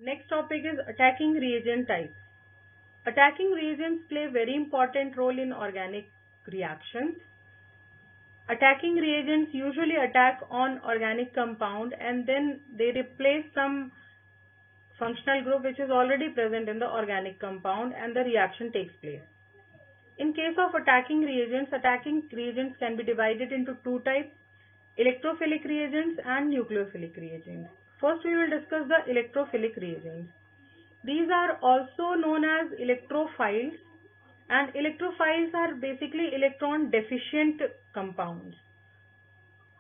Next topic is attacking reagent types. Attacking reagents play a very important role in organic reactions. Attacking reagents usually attack on organic compound and then they replace some functional group which is already present in the organic compound and the reaction takes place. In case of attacking reagents can be divided into two types: electrophilic reagents and nucleophilic reagents. First we will discuss the electrophilic reagents. These are also known as electrophiles, and electrophiles are basically electron deficient compounds.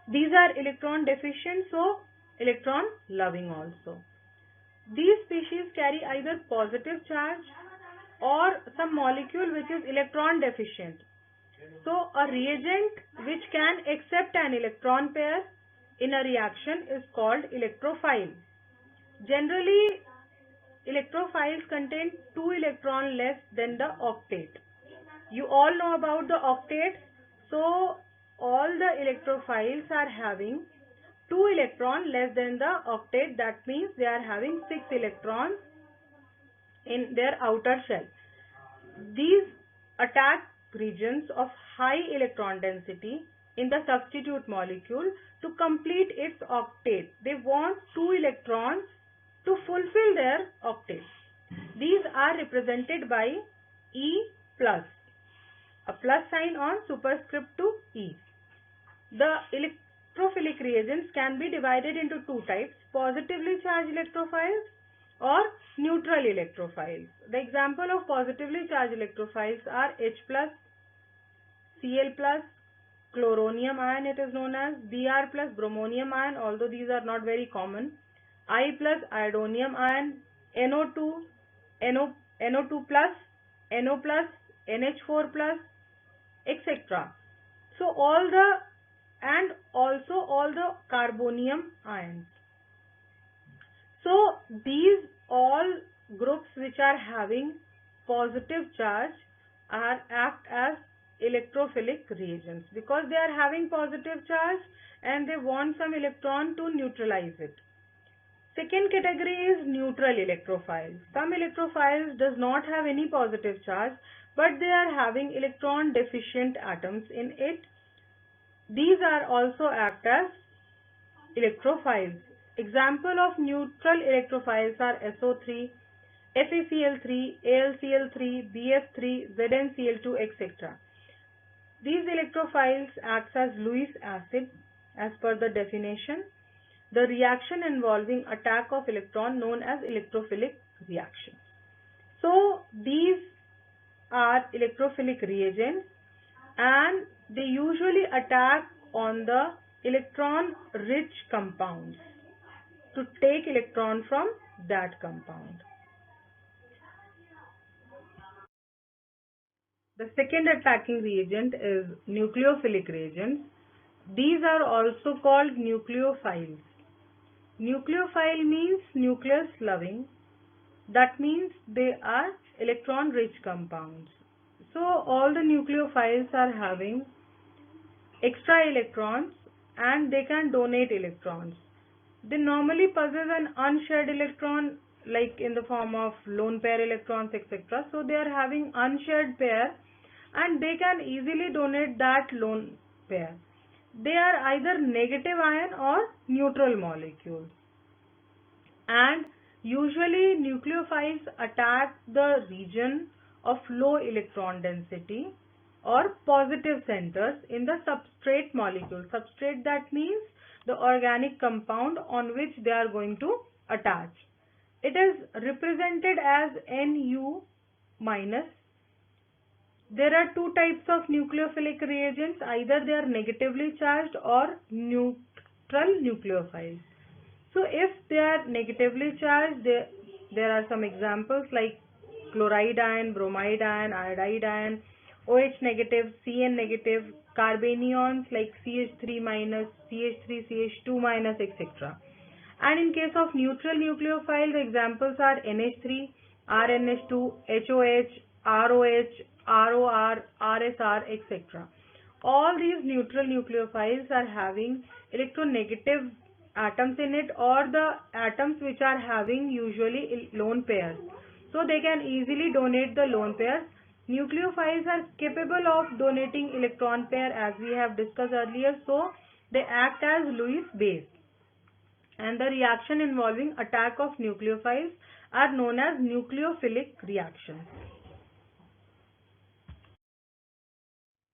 These are electron deficient, so electron loving also. These species carry either positive charge or some molecule which is electron deficient. So a reagent which can accept an electron pair in a reaction is called electrophile. Generally, electrophiles contain 2 electrons less than the octet. You all know about the octets. So all the electrophiles are having 2 electrons less than the octet. That means they are having 6 electrons in their outer shell. These attack regions of high electron density in the substitute molecule to complete its octet. They want 2 electrons to fulfill their octet. These are represented by E plus, a plus sign on superscript to E. The electrophilic reagents can be divided into two types: positively charged electrophiles or neutral electrophiles. The example of positively charged electrophiles are H plus, Cl plus, chloronium ion it is known as, Br plus, bromonium ion, although these are not very common, I plus, iodonium ion, NO2, NO2 plus, NO plus, NH4 plus, etc. So all the carbonium ions. So these all groups which are having positive charge act as electrophilic reagents because they are having positive charge and they want some electron to neutralize it. Second category is neutral electrophiles. Some electrophiles does not have any positive charge but they are having electron deficient atoms in it. These are also act as electrophiles. Example of neutral electrophiles are SO3, FeCl3, AlCl3, BF3, ZnCl2, etc. These electrophiles act as Lewis acid as per the definition. The reaction involving attack of electron known as electrophilic reaction. So these are electrophilic reagents and they usually attack on the electron rich compounds to take electron from that compound. The second attacking reagent is nucleophilic reagents. These are also called nucleophiles. Nucleophile means nucleus loving. That means they are electron rich compounds. So all the nucleophiles are having extra electrons and they can donate electrons. They normally possess an unshared electron like in the form of lone pair electrons, etc. So they are having unshared pair and they can easily donate that lone pair. They are either negative ion or neutral molecules. And usually nucleophiles attack the region of low electron density or positive centers in the substrate molecule. Substrate, that means the organic compound on which they are going to attach. It is represented as Nu minus. There are two types of nucleophilic reagents, either they are negatively charged or neutral nucleophiles. So if they are negatively charged, there are some examples like chloride ion, bromide ion, iodide ion, OH negative, Cn negative, carbanions like CH3 minus, CH3, CH2 minus, etc. And in case of neutral nucleophile, the examples are NH3, RNH2, HOH, ROH, ROR, RSR, etc. All these neutral nucleophiles are having electronegative atoms in it, or the atoms which are having usually lone pairs. So they can easily donate the lone pairs. Nucleophiles are capable of donating electron pair, as we have discussed earlier. So they act as Lewis base. And the reaction involving attack of nucleophiles are known as nucleophilic reactions.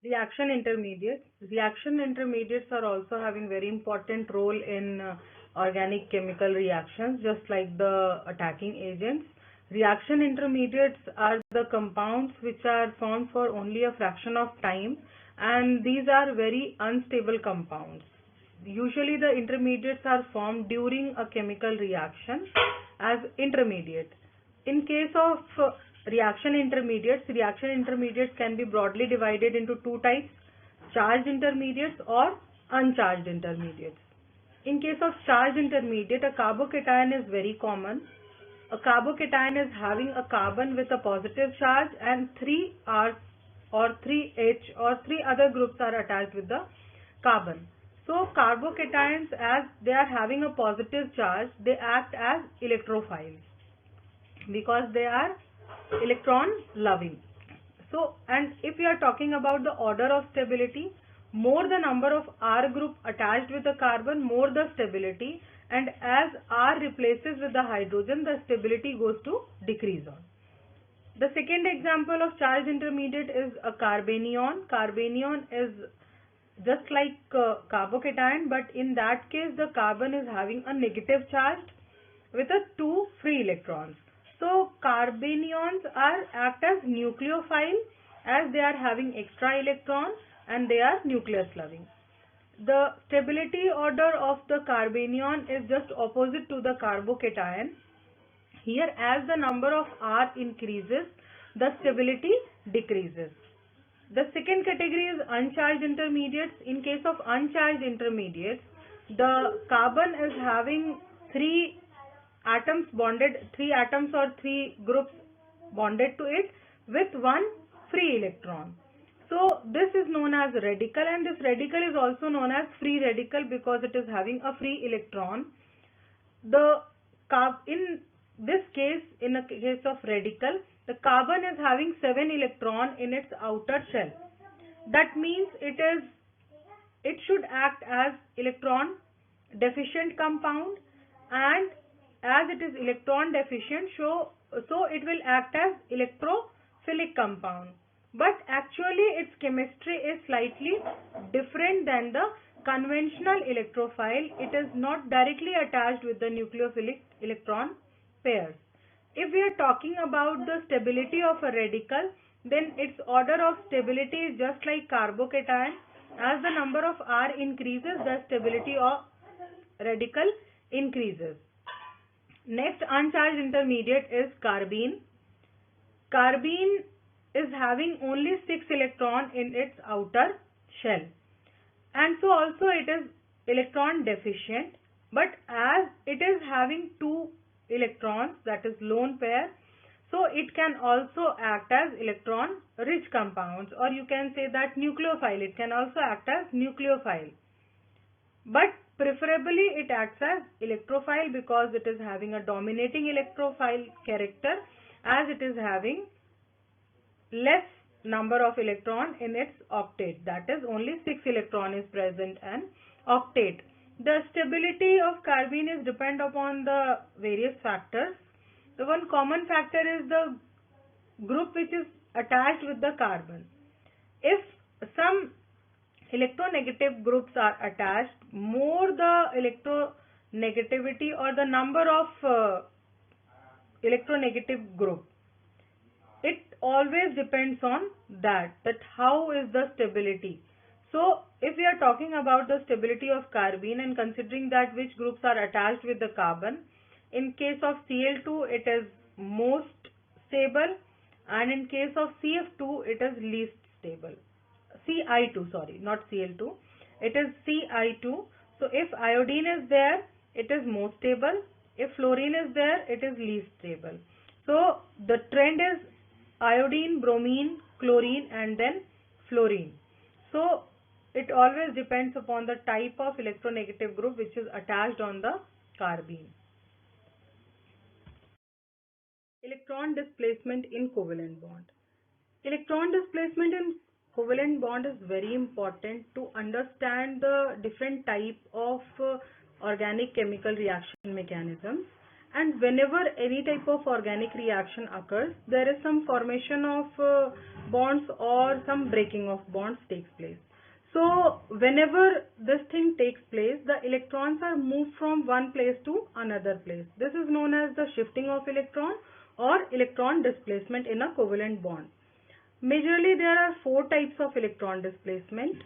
Reaction intermediates. Reaction intermediates are also having very important role in organic chemical reactions, just like the attacking agents. Reaction intermediates are the compounds which are formed for only a fraction of time, and these are very unstable compounds. Usually the intermediates are formed during a chemical reaction as intermediate. In case of reaction intermediates can be broadly divided into two types: charged intermediates or uncharged intermediates. In case of charged intermediate, a carbocation is very common. A carbocation is having a carbon with a positive charge and 3 R's or 3 H or 3 other groups are attached with the carbon. So carbocations, as they are having a positive charge, they act as electrophiles because they are electron loving. So, and if we are talking about the order of stability, more the number of R group attached with the carbon, more the stability, and as R replaces with the hydrogen, the stability goes to decrease on. The second example of charged intermediate is a carbanion. Carbanion is just like carbocation, but in that case the carbon is having a negative charge with a 2 free electrons. So carbanions act as nucleophile, as they are having extra electron and they are nucleus loving. The stability order of the carbanion is just opposite to the carbocation. Here, as the number of R increases, the stability decreases. The second category is uncharged intermediates. In case of uncharged intermediates, the carbon is having 3 atoms or 3 groups bonded to it with 1 free electron. So this is known as radical, and this radical is also known as free radical because it is having a free electron. In this case, in a case of radical, the carbon is having 7 electron in its outer shell. That means it should act as electron deficient compound, and as it is electron deficient, so it will act as electrophilic compound. But actually its chemistry is slightly different than the conventional electrophile. It is not directly attached with the nucleophilic electron pairs. If we are talking about the stability of a radical, then its order of stability is just like carbocation. As the number of R increases, the stability of radical increases. Next uncharged intermediate is carbene. Carbene is having only 6 electrons in its outer shell, and so also it is electron deficient, but as it is having 2 electrons, that is lone pair, so it can also act as electron rich compounds, or you can say that nucleophile. It can also act as nucleophile, but preferably it acts as electrophile because it is having a dominating electrophile character, as it is having less number of electron in its octet, that is only 6 electron is present in octet. The stability of carbene is depend upon the various factors. The one common factor is the group which is attached with the carbon. If some electronegative groups are attached, more the electronegativity or the number of electronegative group, it always depends on that how is the stability. So if we are talking about the stability of carbene and considering that which groups are attached with the carbon, in case of Cl2 it is most stable, and in case of CF2 it is least stable. Ci2, sorry, not Cl2, it is Ci2. So if iodine is there, it is most stable. If fluorine is there, it is least stable. So the trend is iodine, bromine, chlorine, and then fluorine. So it always depends upon the type of electronegative group which is attached on the carbene. Electron displacement in covalent bond. Electron displacement in covalent bond is very important to understand the different type of organic chemical reaction mechanisms. And whenever any type of organic reaction occurs, there is some formation of bonds or some breaking of bonds takes place. So whenever this thing takes place, the electrons are moved from one place to another place. This is known as the shifting of electron or electron displacement in a covalent bond. Majorly there are four types of electron displacement,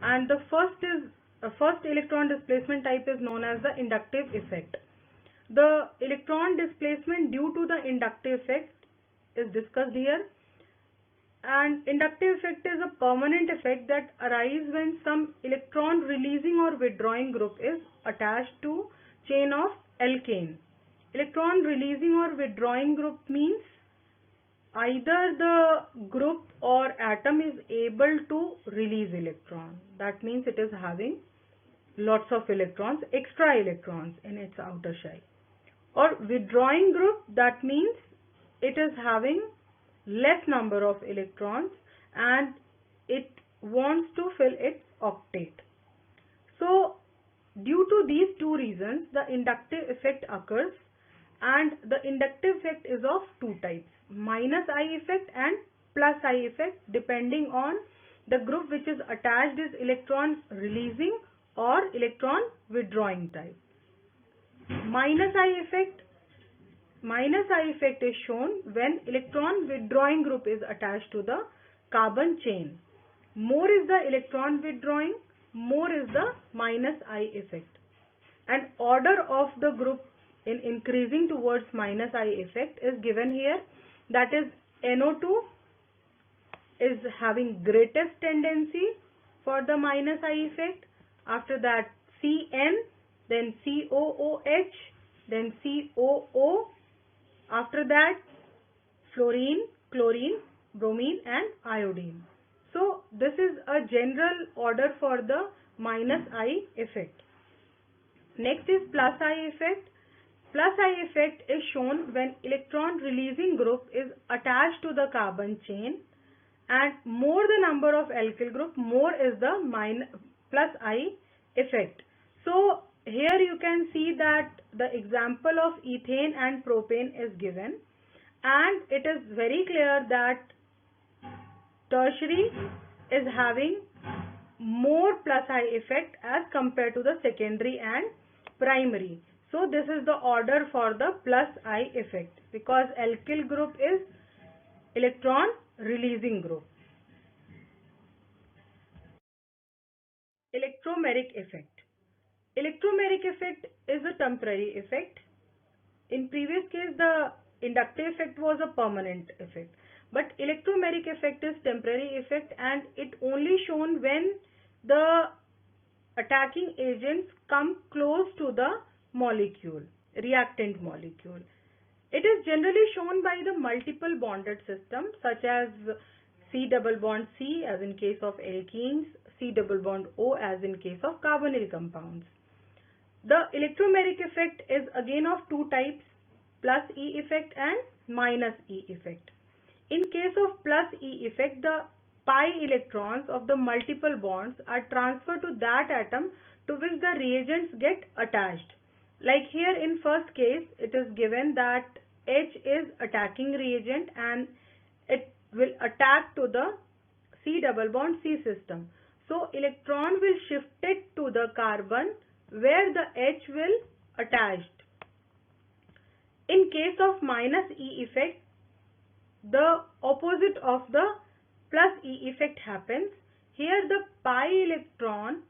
and the first electron displacement type is known as the inductive effect. The electron displacement due to the inductive effect is discussed here. And inductive effect is a permanent effect that arises when some electron releasing or withdrawing group is attached to chain of alkane. Electron releasing or withdrawing group means either the group or atom is able to release electron. That means it is having lots of electrons, extra electrons in its outer shell. Or withdrawing group, that means it is having less number of electrons and it wants to fill its octet. So due to these two reasons, the inductive effect occurs, and the inductive effect is of two types, minus I effect and plus I effect, depending on the group which is attached is electron releasing or electron withdrawing type. Minus I effect is shown when electron withdrawing group is attached to the carbon chain. More is the electron withdrawing, more is the minus I effect. And order of the group in increasing towards minus I effect is given here. That is, NO2 is having greatest tendency for the minus I effect. After that CN, then COOH, then COO. After that fluorine, chlorine, bromine and iodine. So this is a general order for the minus I effect. Next is plus I effect. Plus I effect is shown when electron releasing group is attached to the carbon chain, and more the number of alkyl group, more is the plus I effect. So here you can see that the example of ethane and propane is given, and it is very clear that tertiary is having more plus I effect as compared to the secondary and primary. So this is the order for the plus I effect, because alkyl group is electron releasing group. Electromeric effect. Electromeric effect is a temporary effect. In previous case, the inductive effect was a permanent effect, but electromeric effect is temporary effect, and it only shown when the attacking agents come close to the molecule, reactant molecule. It is generally shown by the multiple bonded system, such as C double bond C as in case of alkenes, C double bond O as in case of carbonyl compounds. The electromeric effect is again of two types, plus E effect and minus E effect. In case of plus E effect, the pi electrons of the multiple bonds are transferred to that atom to which the reagents get attached. Like here in first case, it is given that H is attacking reagent and it will attack to the C double bond C system. So electron will shift it to the carbon where the H will attached. In case of minus E effect, the opposite of the plus E effect happens. Here the pi electron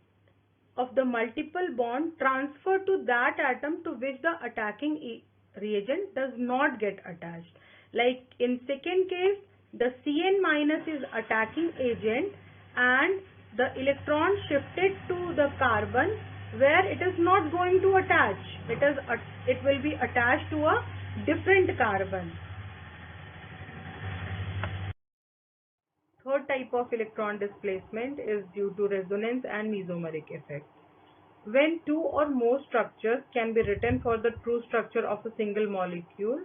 of the multiple bond transferred to that atom to which the attacking reagent does not get attached. Like in second case, the Cn minus is attacking agent and the electron shifted to the carbon where it is not going to attach. It will be attached to a different carbon. Third type of electron displacement is due to resonance and mesomeric effect. When two or more structures can be written for the true structure of a single molecule,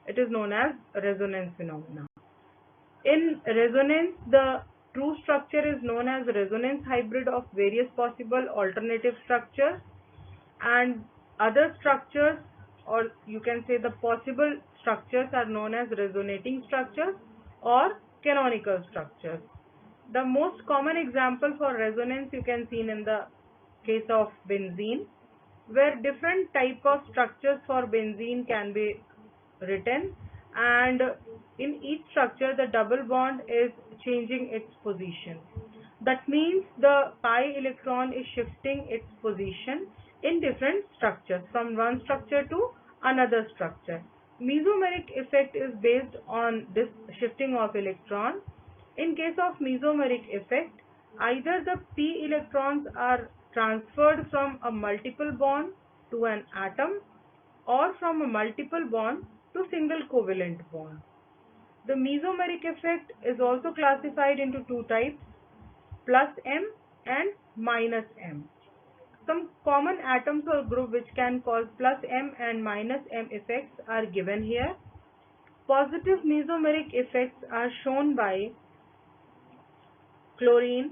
it is known as resonance phenomena. In resonance, the true structure is known as resonance hybrid of various possible alternative structures, and other structures, or you can say the possible structures, are known as resonating structures or canonical structures. The most common example for resonance you can see in the case of benzene, where different type of structures for benzene can be written, and in each structure the double bond is changing its position. That means the pi electron is shifting its position in different structures from one structure to another structure. Mesomeric effect is based on this shifting of electron. In case of mesomeric effect, either the p electrons are transferred from a multiple bond to an atom or from a multiple bond to single covalent bond. The mesomeric effect is also classified into two types, plus M and minus M. Some common atoms or group which can cause plus M and minus M effects are given here. Positive mesomeric effects are shown by chlorine,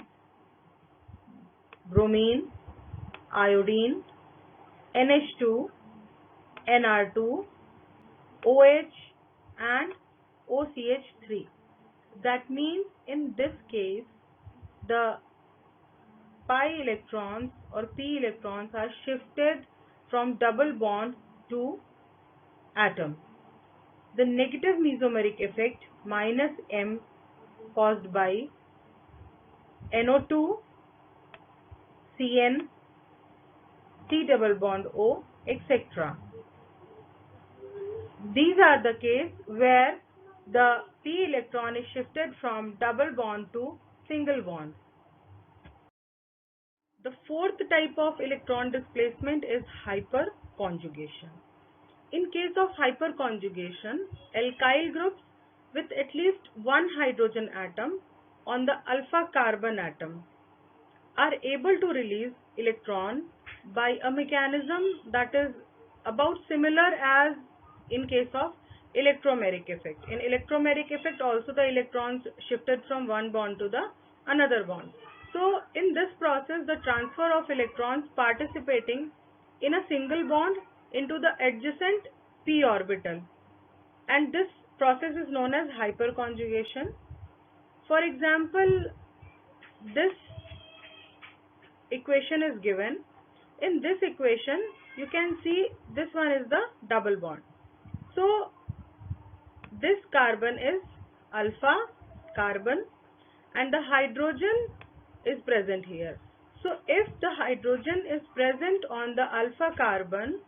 bromine, iodine, NH2, Nr2, OH and OCH3. That means in this case the pi electrons or p electrons are shifted from double bond to atom. The negative mesomeric effect, minus M, caused by NO2, CN, C double bond O, etc. These are the case where the p electron is shifted from double bond to single bond. The fourth type of electron displacement is hyperconjugation. In case of hyperconjugation, alkyl groups with at least one hydrogen atom on the alpha carbon atom are able to release electron by a mechanism that is about similar as in case of electromeric effect. In electromeric effect also the electrons shifted from one bond to the another bond. So in this process the transfer of electrons participating in a single bond into the adjacent p orbital, and this process is known as hyperconjugation. For example, this equation is given. In this equation you can see this one is the double bond. So this carbon is alpha carbon and the hydrogen is present here. So if the hydrogen is present on the alpha carbon,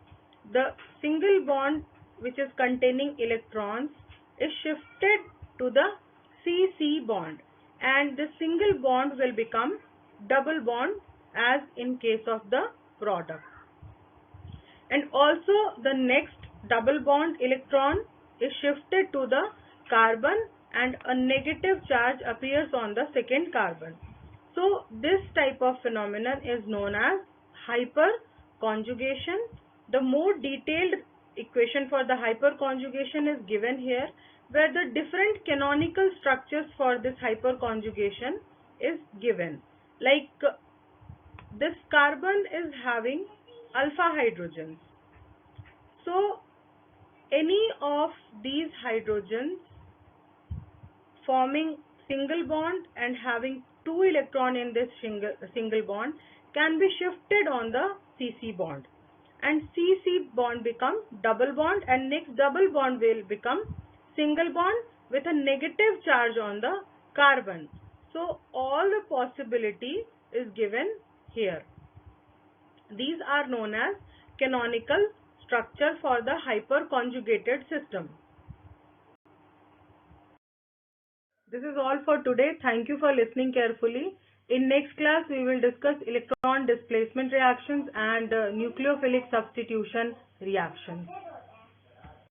the single bond which is containing electrons is shifted to the CC bond, and the single bond will become double bond as in case of the product. And also the next double bond electron is shifted to the carbon and a negative charge appears on the second carbon. So this type of phenomenon is known as hyperconjugation. The more detailed equation for the hyperconjugation is given here, where the different canonical structures for this hyperconjugation is given. Like this carbon is having alpha hydrogens. So any of these hydrogens forming single bond and having two electron in this single bond can be shifted on the CC bond, and CC bond become double bond, and next double bond will become single bond with a negative charge on the carbon. So all the possibility is given here. These are known as canonical structure for the hyperconjugated system. This is all for today. Thank you for listening carefully. In next class, we will discuss electron displacement reactions and nucleophilic substitution reactions.